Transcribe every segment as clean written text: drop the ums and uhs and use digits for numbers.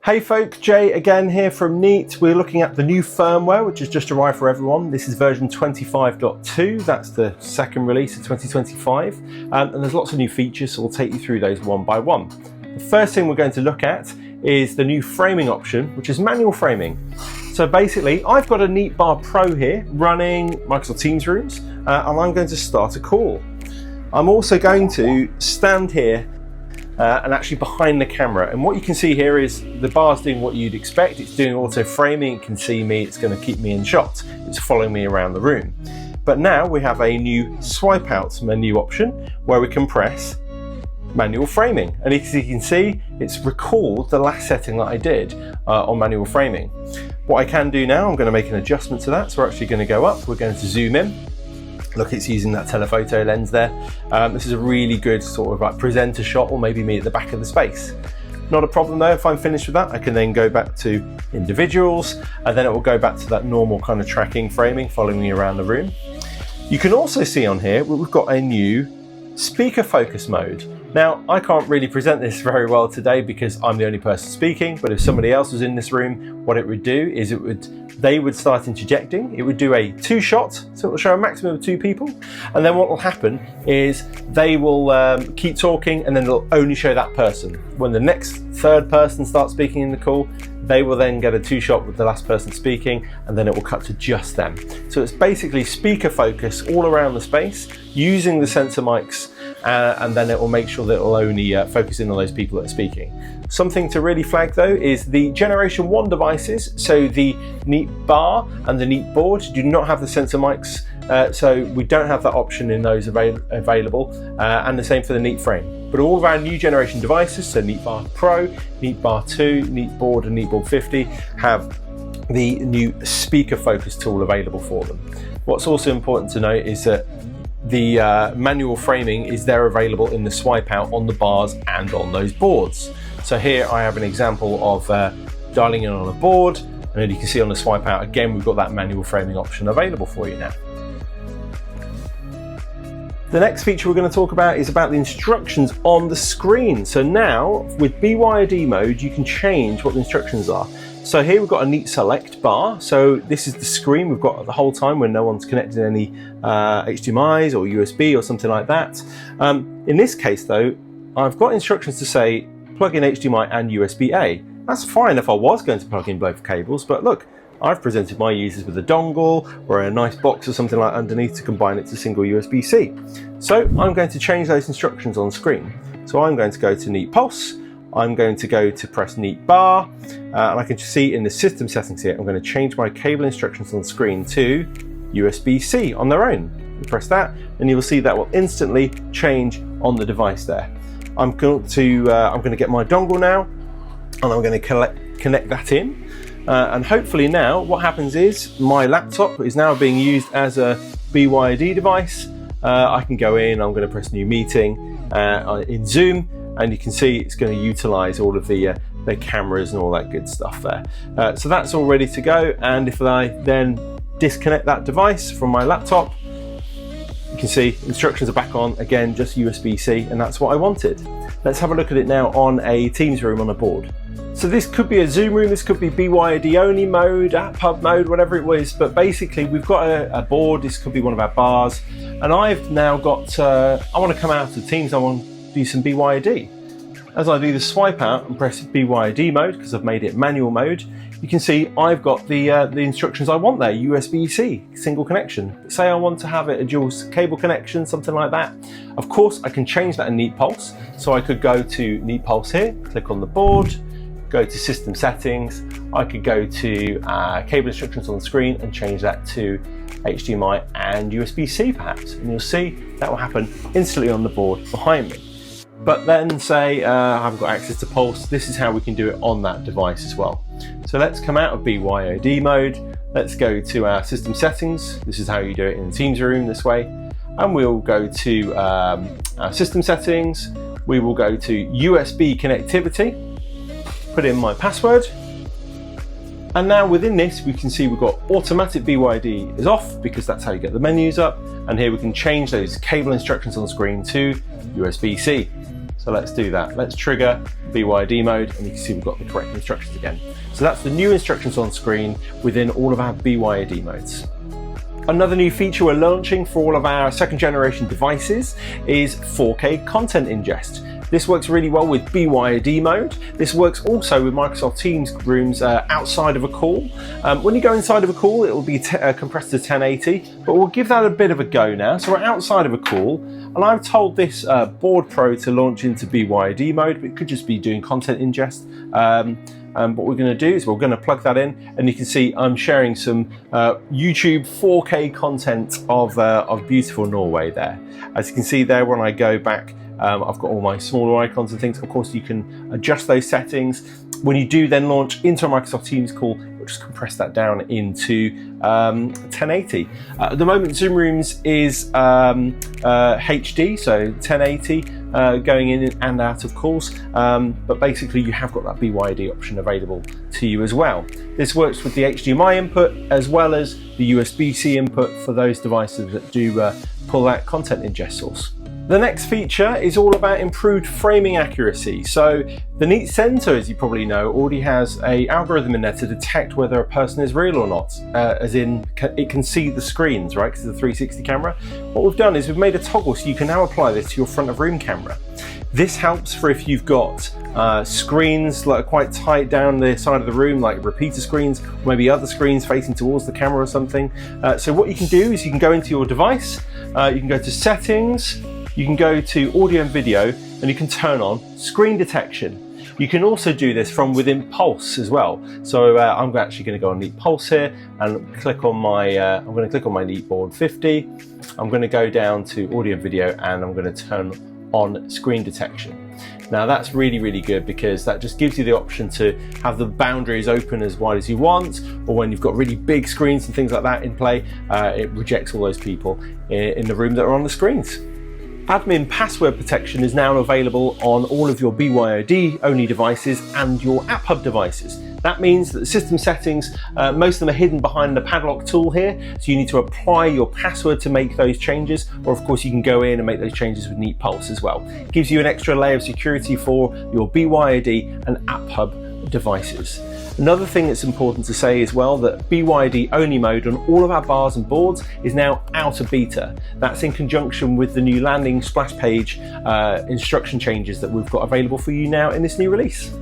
Hey folk, Jay again here from Neat. We're looking at the new firmware which has just arrived for everyone. This is version 25.2, that's the second release of 2025, and there's lots of new features, so we'll take you through those one by one. The first thing we're going to look at is the new framing option, which is manual framing. So basically, I've got a Neat Bar Pro here running Microsoft Teams rooms, and I'm going to start a call. I'm also going to stand here and actually behind the camera, and what you can see here is the bar's doing what you'd expect. It's doing auto framing, it can see me, it's going to keep me in shot, it's following me around the room. But now we have a new swipe out menu option where we can press manual framing, and as you can see, it's recalled the last setting that I did on manual framing. What I can do now, I'm going to make an adjustment to that, so we're actually going to go up, we're going to zoom in. Look, it's using that telephoto lens there. This is a really good sort of like presenter shot, or maybe me at the back of the space. Not a problem though, if I'm finished with that, I can then go back to individuals, and then it will go back to that normal kind of tracking framing, following me around the room. You can also see on here, we've got a new speaker focus mode. Now, I can't really present this very well today because I'm the only person speaking, but if somebody else was in this room, what it would do is they would start interjecting. It would do a two shot, so it will show a maximum of two people. And then what will happen is they will keep talking, and then it'll only show that person. When the next third person starts speaking in the call, they will then get a two shot with the last person speaking, and then it will cut to just them. So it's basically speaker focus all around the space using the sensor mics, and then it will make sure that it will only focus in on those people that are speaking. Something to really flag though is the Generation 1 devices, so the Neat Bar and the Neat Board do not have the sensor mics, so we don't have that option in those available, and the same for the Neat Frame. But all of our new generation devices, so Neat Bar Pro, Neat Bar 2, Neat Board and Neat Board 50 have the new speaker focus tool available for them. What's also important to note is that the manual framing is there available in the swipe out on the bars and on those boards. So here I have an example of dialing in on a board, and then you can see on the swipe out again we've got that manual framing option available for you now. The next feature we're going to talk about is about the instructions on the screen. So now with BYOD mode you can change what the instructions are. So here we've got a Neat Select bar. So this is the screen we've got the whole time when no one's connected any HDMIs or USB or something like that. In this case though, I've got instructions to say plug in HDMI and USB-A. That's fine if I was going to plug in both cables, but look, I've presented my users with a dongle or a nice box or something like underneath to combine it to single USB-C. So I'm going to change those instructions on screen. So I'm going to go to Neat Pulse, I'm going to go to press Neat Bar, and I can see in the system settings here, I'm going to change my cable instructions on screen to USB-C on their own. You press that, and you will see that will instantly change on the device there. I'm going to get my dongle now, and I'm going to connect that in. And hopefully now what happens is my laptop is now being used as a BYOD device. I can go in, I'm going to press new meeting in Zoom, and you can see it's going to utilize all of the cameras and all that good stuff there. So that's all ready to go, and if I then disconnect that device from my laptop, you can see instructions are back on, again just USB-C, and that's what I wanted. Let's have a look at it now on a Teams room on a board. So this could be a Zoom room, this could be BYOD only mode, App Hub mode, whatever it was, but basically we've got a board, this could be one of our bars, and I've now got, I want to come out of Teams, I want to do some BYOD. As I do the swipe out and press BYOD mode, because I've made it manual mode, you can see I've got the instructions I want there, USB-C, single connection. Say I want to have it a dual cable connection, something like that. Of course, I can change that in Neat Pulse. So I could go to Neat Pulse here, click on the board, go to system settings. I could go to cable instructions on the screen and change that to HDMI and USB-C perhaps. And you'll see that will happen instantly on the board behind me. But then say I haven't got access to Pulse, this is how we can do it on that device as well. So let's come out of BYOD mode, let's go to our system settings. This is how you do it in the Teams room this way. And we'll go to our system settings, we will go to USB connectivity, put in my password, and now within this we can see we've got automatic BYOD is off because that's how you get the menus up, and here we can change those cable instructions on the screen to USB-C. So So let's do that. Let's trigger BYOD mode, and you can see we've got the correct instructions again. So that's the new instructions on screen within all of our BYOD modes. Another new feature we're launching for all of our second generation devices is 4K content ingest. This works really well with BYOD mode. This works also with Microsoft Teams rooms outside of a call. When you go inside of a call, it will be compressed to 1080, but we'll give that a bit of a go now. So we're outside of a call, and I've told this Board Pro to launch into BYOD mode, but it could just be doing content ingest. What we're going to do is we're going to plug that in, and you can see I'm sharing some YouTube 4K content of beautiful Norway there. As you can see there, when I go back, I've got all my smaller icons and things. Of course, you can adjust those settings. When you do then launch into a Microsoft Teams call, we'll just compress that down into 1080. At the moment, Zoom Rooms is HD, so 1080 going in and out of calls. But basically, you have got that BYOD option available to you as well. This works with the HDMI input as well as the USB-C input for those devices that do pull that content ingest source. The next feature is all about improved framing accuracy. So the Neat Center, as you probably know, already has an algorithm in there to detect whether a person is real or not, as in it can see the screens, right, because it's a 360 camera. What we've done is we've made a toggle so you can now apply this to your front of room camera. This helps for if you've got screens that are quite tight down the side of the room, like repeater screens, or maybe other screens facing towards the camera or something. So what you can do is you can go into your device, you can go to settings, you can go to audio and video, and you can turn on screen detection. You can also do this from within Pulse as well. So I'm actually going to go on Neat Pulse here and click on my, I'm going to click on my Neat Board 50. I'm going to go down to audio and video, and I'm going to turn on screen detection. Now that's really, really good because that just gives you the option to have the boundaries open as wide as you want, or when you've got really big screens and things like that in play, it rejects all those people in the room that are on the screens. Admin password protection is now available on all of your BYOD only devices and your App Hub devices. That means that the system settings, most of them are hidden behind the padlock tool here, so you need to apply your password to make those changes, or of course you can go in and make those changes with Neat Pulse as well. It gives you an extra layer of security for your BYOD and App Hub devices. Another thing that's important to say as well, that BYOD only mode on all of our bars and boards is now out of beta. That's in conjunction with the new landing splash page instruction changes that we've got available for you now in this new release.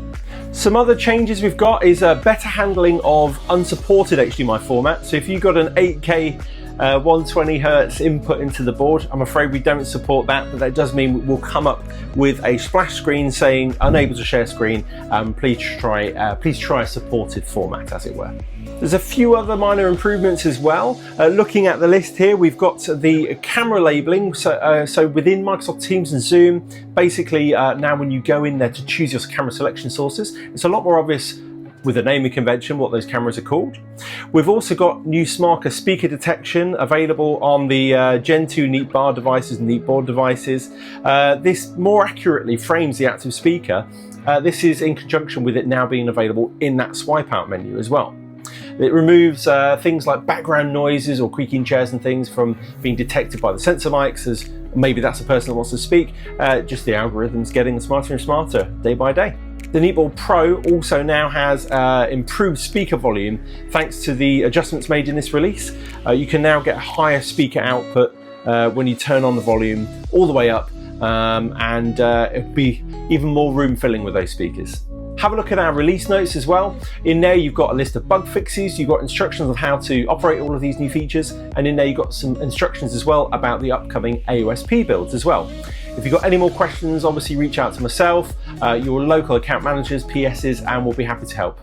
Some other changes we've got is a better handling of unsupported HDMI format. So if you've got an 8K 120Hz input into the board, I'm afraid we don't support that, but that does mean we'll come up with a splash screen saying unable to share screen. Please try a supported format, as it were. There's a few other minor improvements as well. Looking at the list here, we've got the camera labeling. So within Microsoft Teams and Zoom, basically now when you go in there to choose your camera selection sources, it's a lot more obvious with a naming convention what those cameras are called. We've also got new smarter speaker detection available on the Gen 2 Neat Bar devices and Neat Board devices. This more accurately frames the active speaker. This is in conjunction with it now being available in that swipe out menu as well. It removes things like background noises or creaking chairs and things from being detected by the sensor mics, as maybe that's a person that wants to speak. Just the algorithm's getting smarter and smarter day by day. The Neat Board Pro also now has improved speaker volume thanks to the adjustments made in this release. You can now get a higher speaker output when you turn on the volume all the way up, and it'll be even more room filling with those speakers. Have a look at our release notes as well. In there you've got a list of bug fixes, you've got instructions on how to operate all of these new features, and in there you've got some instructions as well about the upcoming AOSP builds as well. If you've got any more questions, obviously reach out to myself, your local account managers, PSs, and we'll be happy to help.